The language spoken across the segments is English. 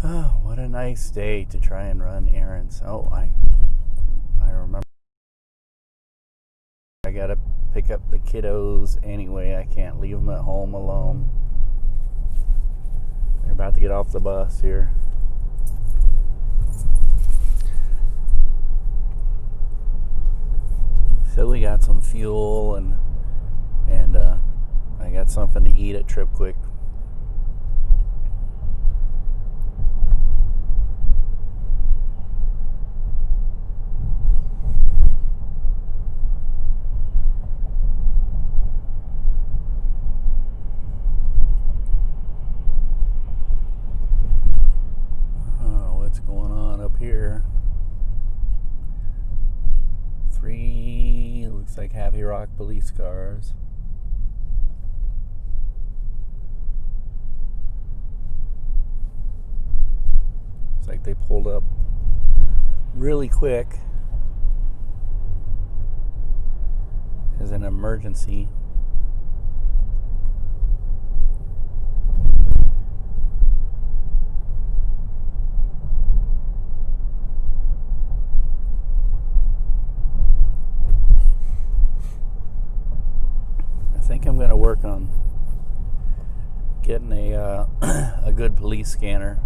Oh, what a nice day to try and run errands. Oh, I remember I gotta pick up the kiddos anyway. I can't leave them at home alone. They're about to get off the bus here. So we got some fuel and I got something to eat at Trip Quick. What's going on up here? 3 looks like Happy Rock police cars. Looks like they pulled up really quick as an emergency. I think I'm going to work on getting a good police scanner.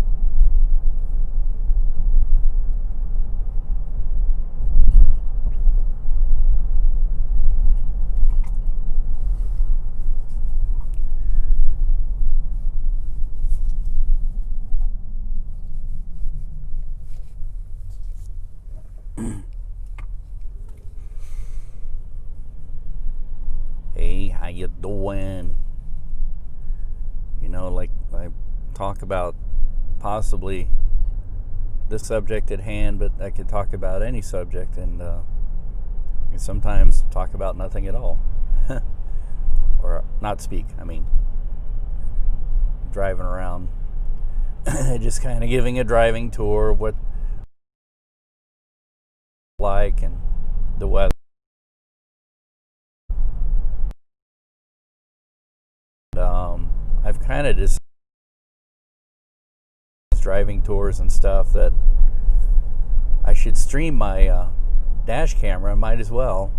Hey, how you doing? You know, like I talk about possibly the subject at hand, but I could talk about any subject and sometimes talk about nothing at all. Or not speak, I mean, driving around. Just kind of giving a driving tour of what like and the weather. I've kind of just driving tours and stuff that I should stream my dash camera. Might as well.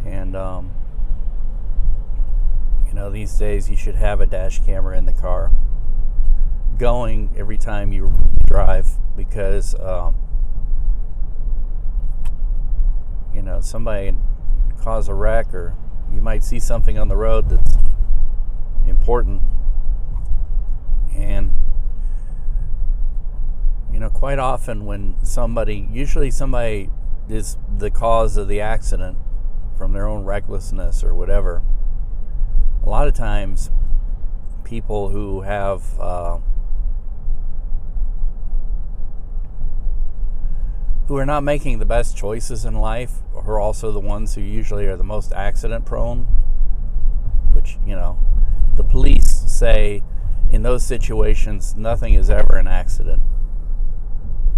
And you know, these days you should have a dash camera in the car going every time you drive, because you know, somebody cause a wreck, or you might see something on the road that's important. And you know, quite often when usually somebody is the cause of the accident from their own recklessness or whatever, a lot of times people who have who are not making the best choices in life are also the ones who usually are the most accident prone, which, you know, the police say in those situations nothing is ever an accident,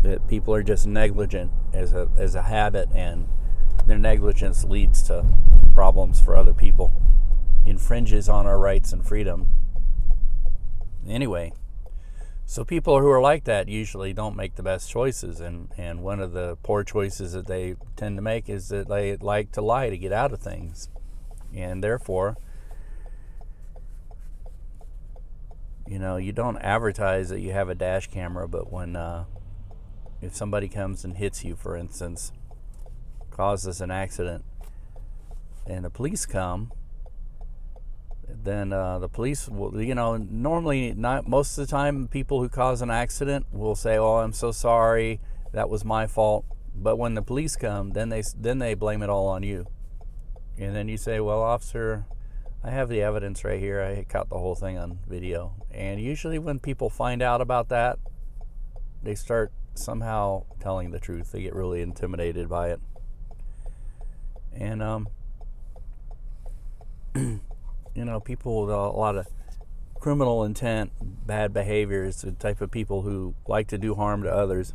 that people are just negligent as a habit, and their negligence leads to problems for other people, infringes on our rights and freedom. Anyway, so people who are like that usually don't make the best choices, and one of the poor choices that they tend to make is that they like to lie to get out of things. And therefore, you know, you don't advertise that you have a dash camera, but when if somebody comes and hits you, for instance, causes an accident, and the police come, then the police will, you know, normally, not most of the time, people who cause an accident will say, "Oh, I'm so sorry, that was my fault." But when the police come, then they blame it all on you, and then you say, "Well, officer, I have the evidence right here. I caught the whole thing on video." And usually, when people find out about that, they start somehow telling the truth. They get really intimidated by it, and you know, people with a lot of criminal intent, bad behaviors, the type of people who like to do harm to others.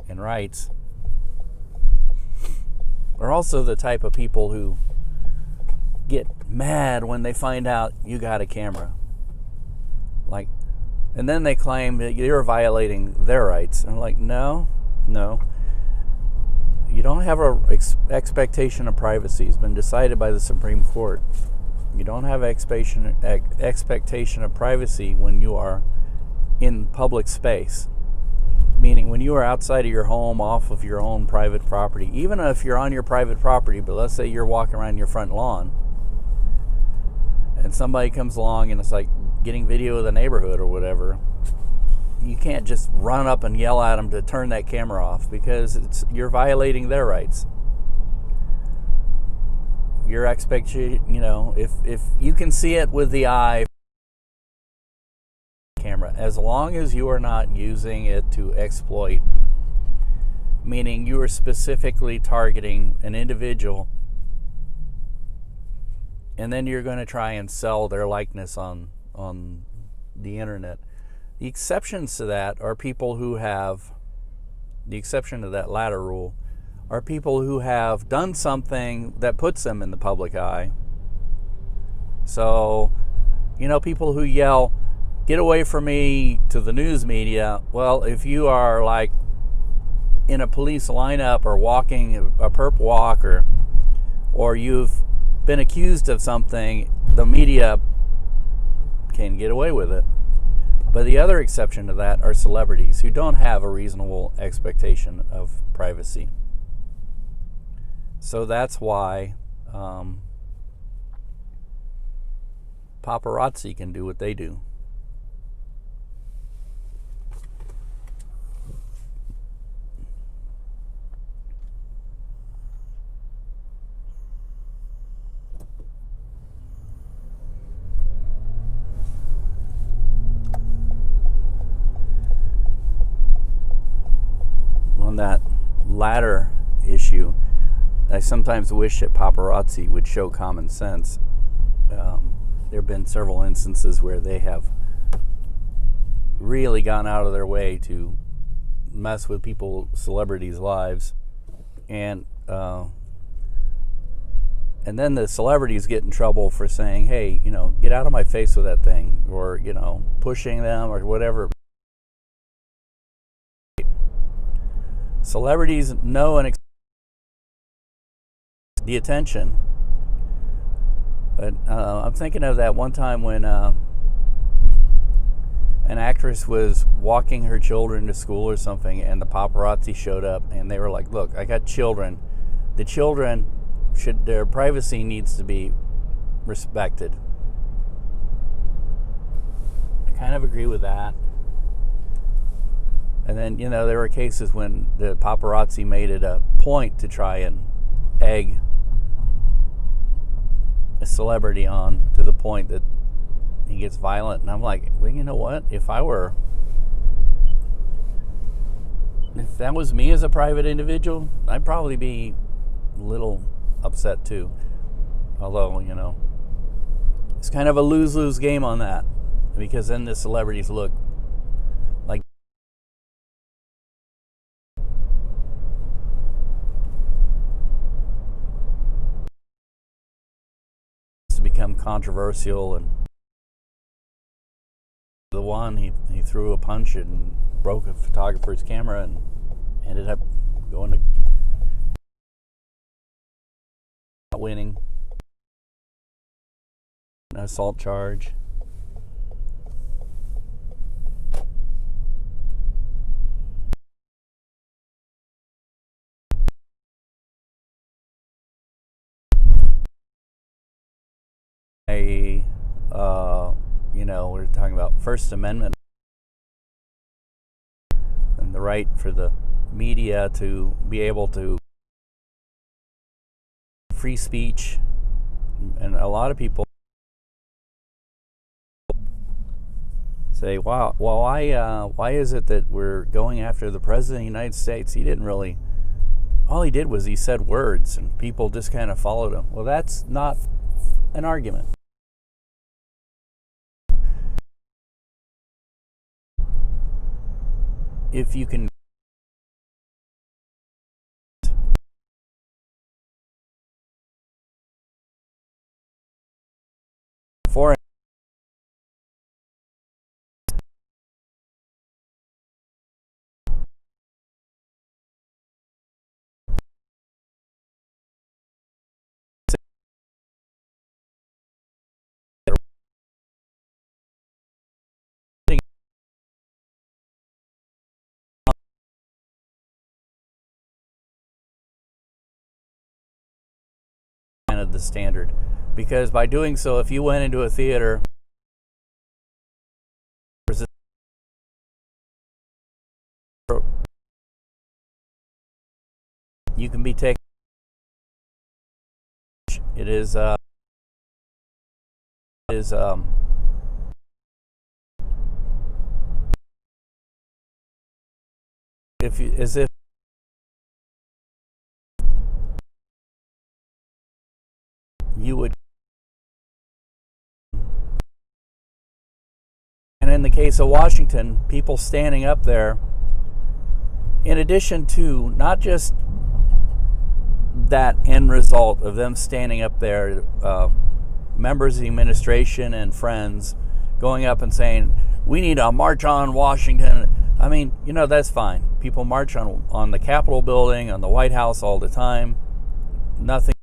And rights are also the type of people who get mad when they find out you got a camera. Like, and then they claim that you're violating their rights. I'm like, no. You don't have a expectation of privacy. It's been decided by the Supreme Court. You don't have expectation of privacy when you are in public space. Meaning when you are outside of your home, off of your own private property. Even if you're on your private property, but let's say you're walking around your front lawn and somebody comes along and it's like getting video of the neighborhood or whatever, you can't just run up and yell at them to turn that camera off, because you're violating their rights. Your expectation, if you can see it with the eye camera, as long as you are not using it to exploit, meaning you are specifically targeting an individual and then you're going to try and sell their likeness on the internet. The exceptions to that are people who have, the exception to that latter rule, are people who have done something that puts them in the public eye. So, people who yell, "Get away from me," to the news media. Well, if you are like in a police lineup or walking a perp walk, or you've been accused of something, the media can get away with it. But the other exception to that are celebrities who don't have a reasonable expectation of privacy. So that's why paparazzi can do what they do. On that latter issue, I sometimes wish that paparazzi would show common sense. There have been several instances where they have really gone out of their way to mess with celebrities' lives, and then the celebrities get in trouble for saying, "Hey, get out of my face with that thing," or pushing them or whatever. Celebrities know and the attention. But I'm thinking of that one time when an actress was walking her children to school or something, and the paparazzi showed up, and they were like, "Look, I got children. The children their privacy needs to be respected." I kind of agree with that. And then, there were cases when the paparazzi made it a point to try and egg a celebrity on to the point that he gets violent. And I'm like, well, you know what? If that was me as a private individual, I'd probably be a little upset too. Although, it's kind of a lose-lose game on that, because then the celebrities look like to become controversial. And the one he threw a punch and broke a photographer's camera and ended up going to winning an assault charge. We're talking about First Amendment and the right for the media to be able to free speech, and a lot of people say, "Wow, well, why is it that we're going after the President of the United States? He didn't really. All he did was he said words, and people just kind of followed him." Well, that's not an argument. If you can set the standard. Because by doing so, if you went into a theater, you can be taken. It is if you, as if you would. And in the case of Washington, people standing up there, in addition to not just that end result of them standing up there, members of the administration and friends going up and saying, we need to march on Washington. I mean, that's fine. People march on the Capitol building, on the White House all the time. Nothing.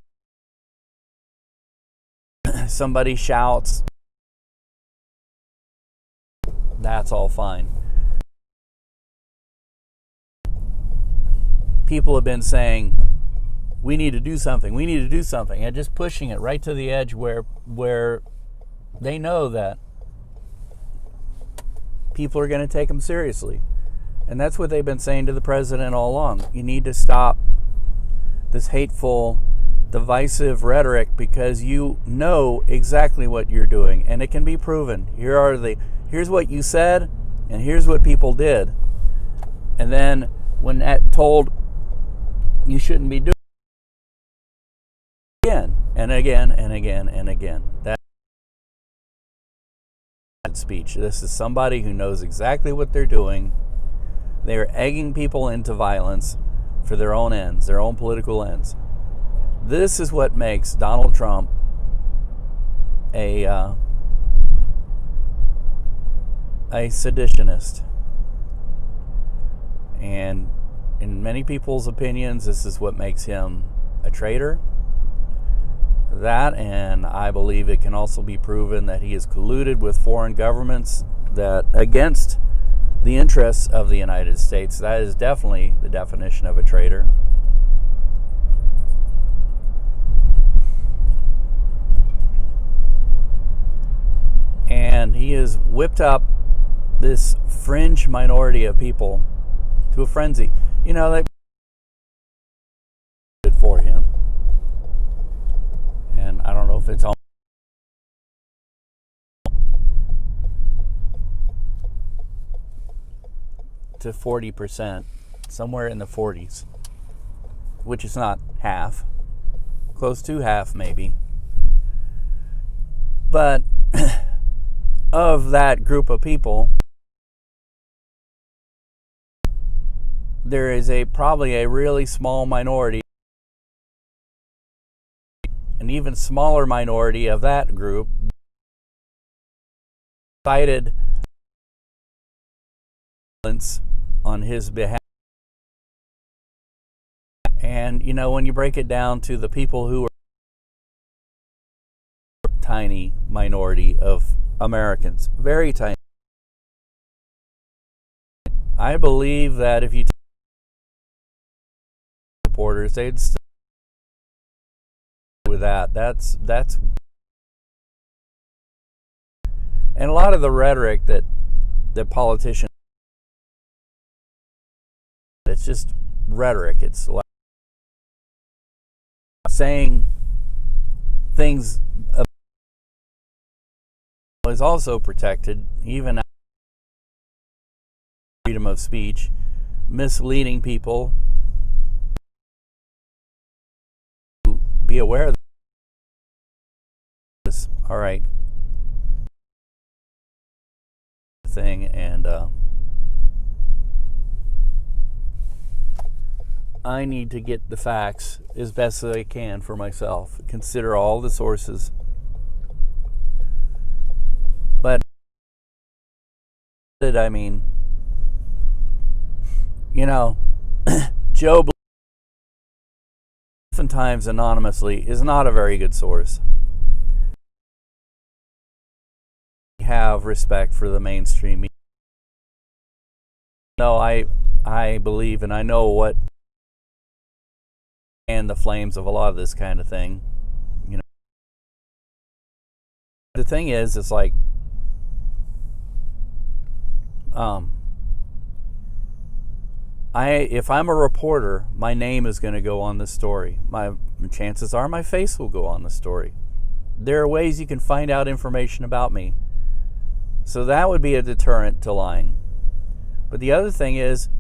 Somebody shouts. That's all fine. People have been saying, we need to do something, and just pushing it right to the edge where they know that people are going to take them seriously. And that's what they've been saying to the president all along. You need to stop this hateful, divisive rhetoric, because you know exactly what you're doing, and it can be proven. Here's what you said, and here's what people did. And then when told you shouldn't be doing it, again and again and again and again. That's speech. This is somebody who knows exactly what they're doing. They are egging people into violence for their own ends, their own political ends. This is what makes Donald Trump a seditionist. And in many people's opinions, this is what makes him a traitor. That, and I believe it can also be proven that he is colluded with foreign governments that against the interests of the United States. That is definitely the definition of a traitor. And he has whipped up this fringe minority of people to a frenzy. They did for him. And I don't know if it's on to 40%, somewhere in the 40s, which is not half, close to half maybe. But of that group of people, there is probably a really small minority, an even smaller minority of that group cited violence on his behalf. And when you break it down to the people who are tiny minority of Americans, very tiny, I believe that if you take supporters, they'd still with that. That's and a lot of the rhetoric that politicians, it's just rhetoric. It's like saying things is also protected, even freedom of speech, misleading people. Be aware of this. All right. Thing, and I need to get the facts as best as I can for myself. Consider all the sources. But I mean, Joe oftentimes anonymously is not a very good source. Have respect for the mainstream media. No, I believe, and I know what and the flames of a lot of this kind of thing. the thing is, it's like, if I'm a reporter, my name is going to go on the story. Chances are my face will go on the story. There are ways you can find out information about me. So that would be a deterrent to lying. But the other thing is,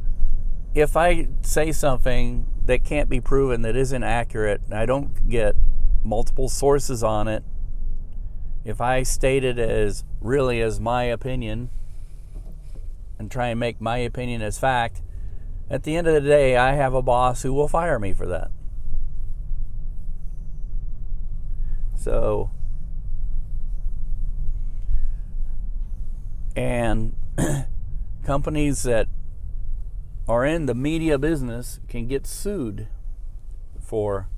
if I say something that can't be proven, that isn't accurate, and I don't get multiple sources on it, if I state it as really as my opinion and try and make my opinion as fact, at the end of the day, I have a boss who will fire me for that. So, and companies that are in the media business can get sued for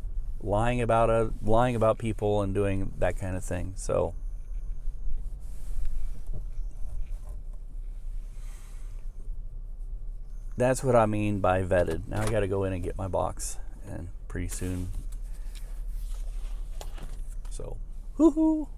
lying about people and doing that kind of thing. So that's what I mean by vetted. Now I got to go in and get my box, and pretty soon. So, woohoo!